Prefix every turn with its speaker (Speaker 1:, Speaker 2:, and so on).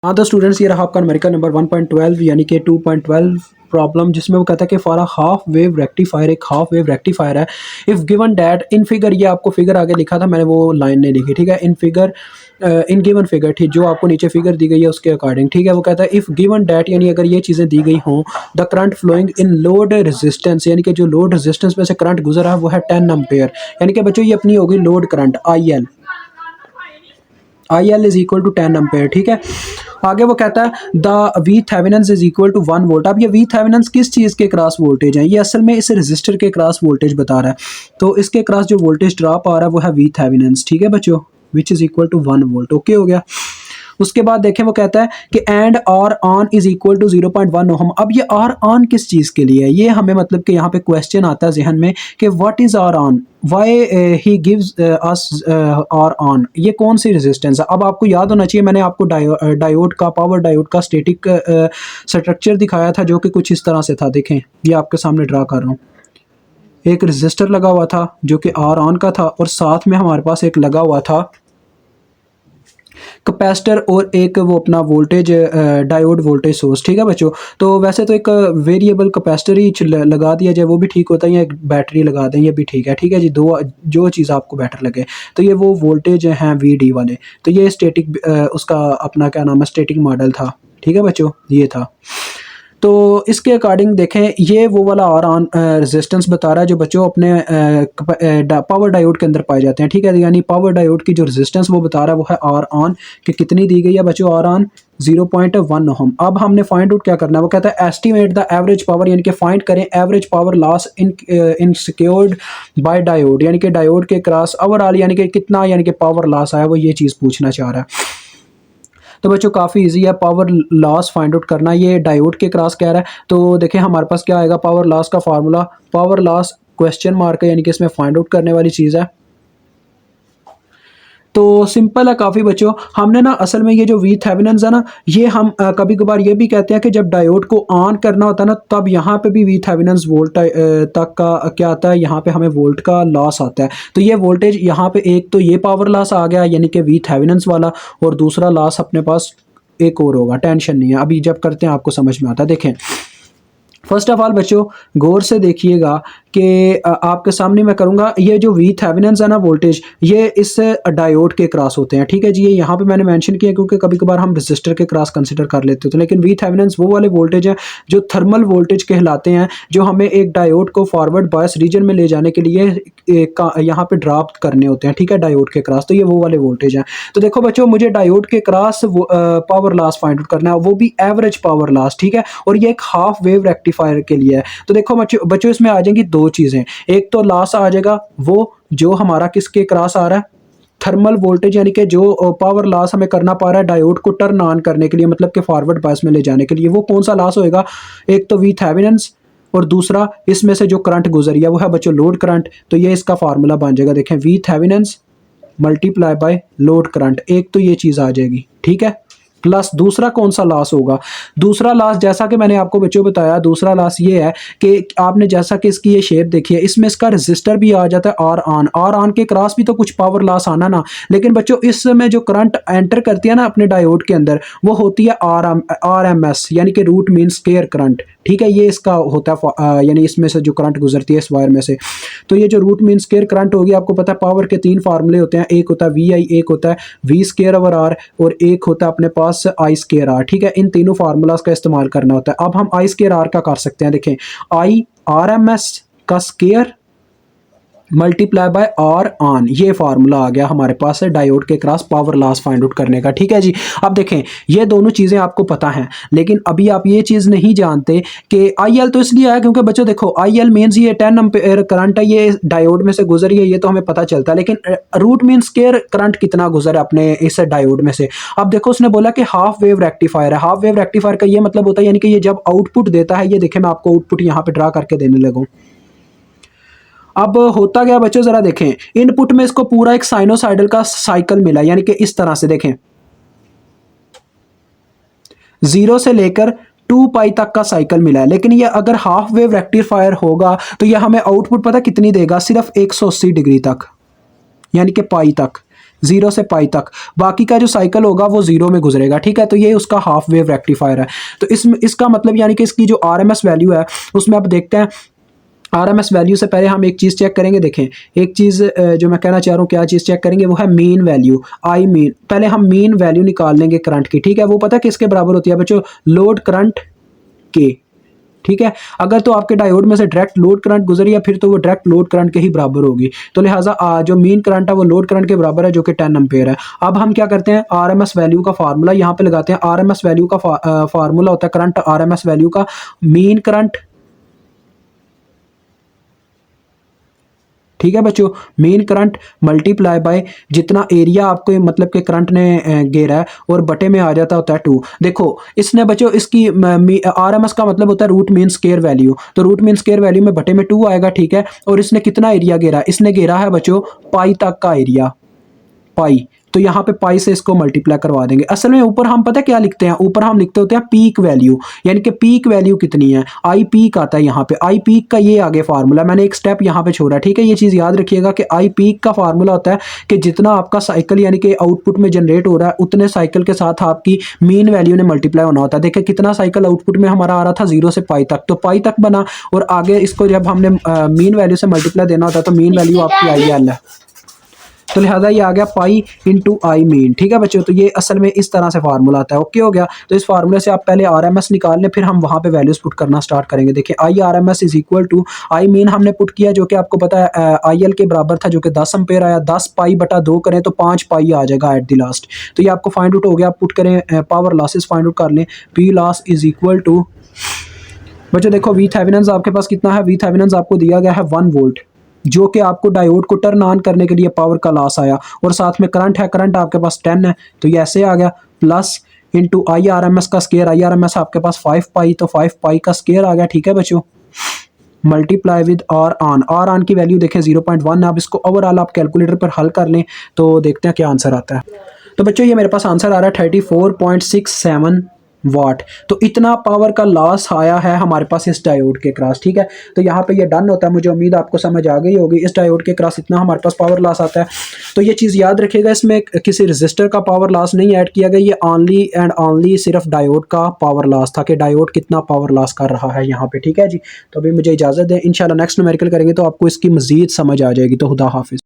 Speaker 1: हाँ तो स्टूडेंट्स, ये रहा आपका न्यूमेरिकल नंबर 1.12 यानी कि 2.12 प्रॉब्लम, जिसमें वो कहता है कि for a half wave rectifier, एक हाफ वेव रेक्टिफायर है। If given that in figure, ये आपको फिगर आगे लिखा था, मैंने वो लाइन नहीं लिखी, ठीक है। In figure, in given figure, ठीक, जो आपको नीचे फिगर दी गई है उसके अकॉर्डिंग, ठीक है। वो कहता है इफ़ गिवन डैट, यानी अगर ये चीज़ें दी गई हों, the current flowing in load resistance, यानी कि जो लोड रेजिस्टेंस में से करंट गुजरा है वो है 10 एम्पेयर, यानी कि बच्चों ये अपनी होगी load current I L is equal to 10 ampere, ठीक है। आगे वो कहता है the V Thevenin's is equal to 1 volt. अब ये वी थेवेनिन्स किस चीज़ के क्रॉस वोल्टेज है? ये असल में इस रजिस्टर के क्रॉस वोल्टेज बता रहा है, तो इसके क्रॉस जो वोल्टेज ड्रॉप आ रहा है वो है वी थेवेनिन्स, ठीक है बच्चों, which is equal to 1 volt. Okay हो गया। उसके बाद देखें वो कहता है कि and R on is equal to 0.1 ohm. अब ये आर ऑन किस चीज़ के लिए है? ये हमें मतलब कि यहाँ पे क्वेश्चन आता है जहन में कि what is R on, why he gives us R on, ये कौन सी रेजिस्टेंस है? अब आपको याद होना चाहिए, मैंने आपको डायोड का, पावर डायोड का स्टैटिक स्ट्रक्चर दिखाया था, जो कि कुछ इस तरह से था। देखें, ये आपके सामने ड्रा कर रहा हूँ। एक रजिस्टर लगा हुआ था जो कि आर ऑन का था, और साथ में हमारे पास एक लगा हुआ था कैपेसिटर और एक वो अपना वोल्टेज डायोड वोल्टेज सोर्स, ठीक है बच्चों। तो वैसे तो एक वेरिएबल कैपेसिटर ही लगा दिया जाए वो भी ठीक होता है, या एक बैटरी लगा दें ये भी ठीक है, ठीक है जी। दो जो चीज़ आपको बेटर लगे। तो ये वो वोल्टेज हैं वी वाले, तो ये स्टैटिक उसका अपना क्या नाम है, स्टैटिक मॉडल था, ठीक है बच्चों, ये था। तो इसके अकॉर्डिंग देखें, ये वो वाला आर ऑन रेजिस्टेंस बता रहा है जो बच्चों अपने पावर डायोड के अंदर पाए जाते हैं, ठीक है। यानी पावर डायोड की जो रेजिस्टेंस वो बता रहा है वो है आर ऑन, कि कितनी दी गई है बच्चों, आर ऑन 0.1 ओहम। अब हमने फाइंड आउट क्या करना है? वो कहता है एस्टिमेट द एवरेज पावर, यानी कि फाइंड करें average power loss in secured by diode, यानी कि डायोड के क्रॉस ओवरऑल, यानी कि कितना, यानी कि पावर लॉस आया, वो ये चीज़ पूछना चाह रहा है। तो बच्चों काफ़ी इजी है पावर लॉस फाइंड आउट करना। ये डायोड के क्रॉस कह रहा है, तो देखें हमारे पास क्या आएगा, पावर लॉस का formula, power loss question mark है, यानी कि इसमें फाइंड आउट करने वाली चीज़ है। तो सिंपल है काफ़ी बच्चों। हमने ना असल में ये जो वी थेवेनिन्स है ना, ये हम कभी कभार ये भी कहते हैं कि जब डायोड को ऑन करना होता है ना, तब यहाँ पे भी वी थेवेनिन्स वोल्ट तक का क्या आता है, यहाँ पे हमें वोल्ट का लॉस आता है। तो ये वोल्टेज यहाँ पे एक तो ये पावर लॉस आ गया, यानी कि वी थेवेनिन्स वाला, और दूसरा लॉस अपने पास एक और होगा, टेंशन नहीं है, अभी जब करते हैं आपको समझ में आता है। देखें फर्स्ट ऑफ ऑल बच्चों गौर से देखिएगा कि आपके सामने मैं करूंगा, ये जो वी थेवेनिन्स है ना वोल्टेज, ये इस डायोड के क्रॉस होते हैं, ठीक है जी। ये यहाँ पे मैंने मेंशन किया क्योंकि कभी कभार हम रेजिस्टर के क्रॉस कंसिडर कर लेते हैं, तो लेकिन वी थेवेनिन्स वो वाले वोल्टेज हैं जो थर्मल वोल्टेज कहलाते हैं, जो हमें एक डायोड को फॉरवर्ड बायस रीजन में ले जाने के लिए यहाँ पे ड्रॉप करने होते हैं, ठीक है, डायोड के क्रॉस। तो ये वो वाले वोल्टेज हैं। तो देखो बच्चों, मुझे डायोड के cross power loss find out करना है, वो भी एवरेज पावर लॉस, ठीक है। और ये एक हाफ वेव रेक्टिफायर के लिए है। तो देखो बच्चों इसमें आ जाएंगी दो चीज़ें, एक तो लॉस आ जाएगा वो जो हमारा किसके क्रॉस आ रहा है, थर्मल वोल्टेज, यानी कि जो पावर लॉस हमें करना पा रहा है डायोड को टर्न ऑन करने के लिए, मतलब कि फॉरवर्ड बायस में ले जाने के लिए, वो कौन सा लॉस होएगा? एक तो वी थेवेनिन्स, और दूसरा इसमें से जो करंट गुजरी है वो है बच्चों लोड करंट। तो ये इसका फार्मूला बन जाएगा, देखें V Thevenin's multiply by load current, एक तो ये चीज़ आ जाएगी, ठीक है। प्लस दूसरा कौन सा लॉस होगा? दूसरा लॉस, जैसा कि मैंने आपको बच्चों बताया, दूसरा लॉस ये है कि आपने जैसा कि इसकी ये शेप देखी है, इसमें इसका रेजिस्टर भी आ जाता है आर ऑन के क्रॉस भी तो कुछ पावर लॉस आना ना। लेकिन बच्चों इसमें जो करंट एंटर करती है ना अपने डायोड के अंदर, वो होती है आर एम एस, यानी कि रूट मीन स्क्वायर करंट, ठीक है। ये इसका होता है यानी इसमें से जो करंट गुजरती है इस वायर में से। तो ये जो रूट मीन स्क्वायर करंट होगी, आपको पता है पावर के तीन फार्मूले होते हैं, एक होता है वी आई, एक होता है वी स्क्वायर ओवर आर, और एक होता है अपने पास आई स्क्वायर आर, ठीक है। इन तीनों फार्मूलाज का इस्तेमाल करना होता है। अब हम आई स्क्वायर आर का कर सकते हैं, देखें आई आर एम एस का square multiply by R on, ये फार्मूला आ गया हमारे पास है डायोड के cross power loss find out करने का, ठीक है जी। अब देखें ये दोनों चीज़ें आपको पता हैं, लेकिन अभी आप ये चीज़ नहीं जानते कि आई एल तो इसलिए आया क्योंकि बच्चों देखो आई एल मीन्स ये 10 एम्पीयर करंट है, ये डायोड में से गुजरी है, ये तो हमें पता चलता है, लेकिन रूट मीन स्क्वायर करंट कितना गुजरा अपने इस डायोड में से। अब देखो उसने बोला कि हाफ वेव रेक्टिफायर है, हाफ वेव रेक्टिफायर का ये मतलब होता है यानी कि ये जब आउटपुट देता है, ये देखें मैं आपको आउटपुट यहाँ पे ड्रा करके देने लगूँ। अब होता गया बच्चों, जरा देखें इनपुट में इसको पूरा एक साइनोसाइडल का साइकिल मिला, यानी कि इस तरह से देखें 0 से लेकर 2 पाई तक का साइकिल मिला है। लेकिन ये अगर हाफ वेव रेक्टिफायर होगा तो ये हमें आउटपुट पता कितनी देगा, सिर्फ 180 डिग्री तक, यानी कि पाई तक, 0 से पाई तक, बाकी का जो साइकिल होगा वो 0 में गुजरेगा, ठीक है। तो ये उसका हाफ वेव रेक्टिफायर है। तो इसका मतलब यानी कि इसकी जो आरएमएस वैल्यू है उसमें आप देखते हैं, आरएमएस वैल्यू से पहले हम एक चीज़ चेक करेंगे। देखें, एक चीज़ जो मैं कहना चाह रहा हूँ, क्या चीज़ चेक करेंगे, वो है मीन वैल्यू, आई मीन। पहले हम मीन वैल्यू निकाल लेंगे करंट की, ठीक है। वो पता है किसके बराबर होती है बच्चों? लोड करंट के, ठीक है। अगर तो आपके डायोड में से डायरेक्ट लोड करंट गुजरी है फिर तो वो डायरेक्ट लोड करंट के ही बराबर होगी। तो लिहाजा जो मीन करंट है वो लोड करंट के बराबर है, जो कि 10 एम्पेयर है। अब हम क्या करते हैं, आरएमएस वैल्यू का फार्मूला यहाँ पे लगाते हैं। आरएमएस वैल्यू का फार्मूला होता है करंट आरएमएस वैल्यू का, मीन करंट, ठीक है बच्चों, मीन करंट मल्टीप्लाई बाय जितना एरिया आपको मतलब के करंट ने घेरा है, और बटे में आ जाता होता है 2। देखो इसने बच्चों इसकी आरएमएस का मतलब होता है रूट मीन स्केयर वैल्यू, तो रूट मीन स्केयर वैल्यू में बटे में 2 आएगा, ठीक है। और इसने कितना एरिया घेरा? इसने घेरा है बच्चों पाई तक का एरिया, पाई। तो यहाँ पे पाई से इसको मल्टीप्लाई करवा देंगे। असल में ऊपर हम पता क्या लिखते हैं, ऊपर हम लिखते होते हैं पीक वैल्यू, यानी कि पीक वैल्यू कितनी है, आई पीक आता है यहाँ पे। आई पीक का ये आगे फार्मूला, मैंने एक स्टेप यहाँ पे छोड़ा, ठीक है। ये चीज़ याद रखिएगा कि आई पीक का फार्मूला होता है कि जितना आपका साइकिल यानी कि आउटपुट में जनरेट हो रहा है उतने साइकिल के साथ आपकी मीन वैल्यू ने मल्टीप्लाई होना होता है। देखिए कितना साइकिल आउटपुट में हमारा आ रहा था 0 से पाई तक, तो पाई तक बना, और आगे इसको जब हमने मीन वैल्यू से मल्टीप्लाई देना होता है तो मीन वैल्यू आपकी आई एल है, तो लिहाजा ये आ गया पाई इंटू आई मीन, ठीक है बच्चों। तो ये असल में इस तरह से फार्मूला आता है, ओके हो गया। तो इस फार्मूले से आप पहले आरएमएस निकाल लें, फिर हम वहाँ पे वैल्यूज पुट करना स्टार्ट करेंगे। देखिए I RMS is equal to I mean हमने पुट किया, जो कि आपको पता है आई एल के बराबर था, जो कि 10 एम्पेयर आया। 10 पाई बटा 2 करें तो 5 पाई आ जाएगा एट द लास्ट। तो ये आपको फाइंड आउट हो गया। आप पुट करें, पावर लॉसेस फाइंड आउट कर लें, P loss is equal to बच्चों देखो वी थेवेनिन आपके पास कितना है, वी थेवेनिन आपको दिया गया है 1 वोल्ट, जो कि आपको डायोड को टर्न ऑन करने के लिए पावर का लॉस आया, और साथ में करंट है, करंट आपके पास 10 है, तो ये ऐसे आ गया, plus into I R M S का square, I R M S आपके पास 5 पाई, तो 5 पाई का स्केयर आ गया, ठीक है बच्चों। मल्टीप्लाई विद आर ऑन की वैल्यू देखें 0.1 है। अब इसको ओवरऑल आप कैलकुलेटर पर हल कर लें तो देखते हैं क्या आंसर आता है। तो बच्चों ये मेरे पास आंसर आ रहा है 34.67 वाट। तो इतना पावर का लॉस आया है हमारे पास इस डायोड के क्रॉस, ठीक है। तो यहाँ पे ये डन होता है, मुझे उम्मीद आपको समझ आ गई होगी। इस डायोड के क्रॉस इतना हमारे पास पावर लॉस आता है। तो ये चीज़ याद रखिएगा, इसमें किसी रजिस्टर का पावर लॉस नहीं ऐड किया गया, ये ओनली एंड ओनली सिर्फ डायोड का पावर लॉस था कि डायोड कितना पावर लॉस कर रहा है यहाँ पे, ठीक है जी। तो अभी मुझे इजाज़त दें, इंशाल्लाह नेक्स्ट न्यूमेरिकल करेंगे तो आपको इसकी मज़ीद समझ आ जाएगी। तो खुदा हाफिज़।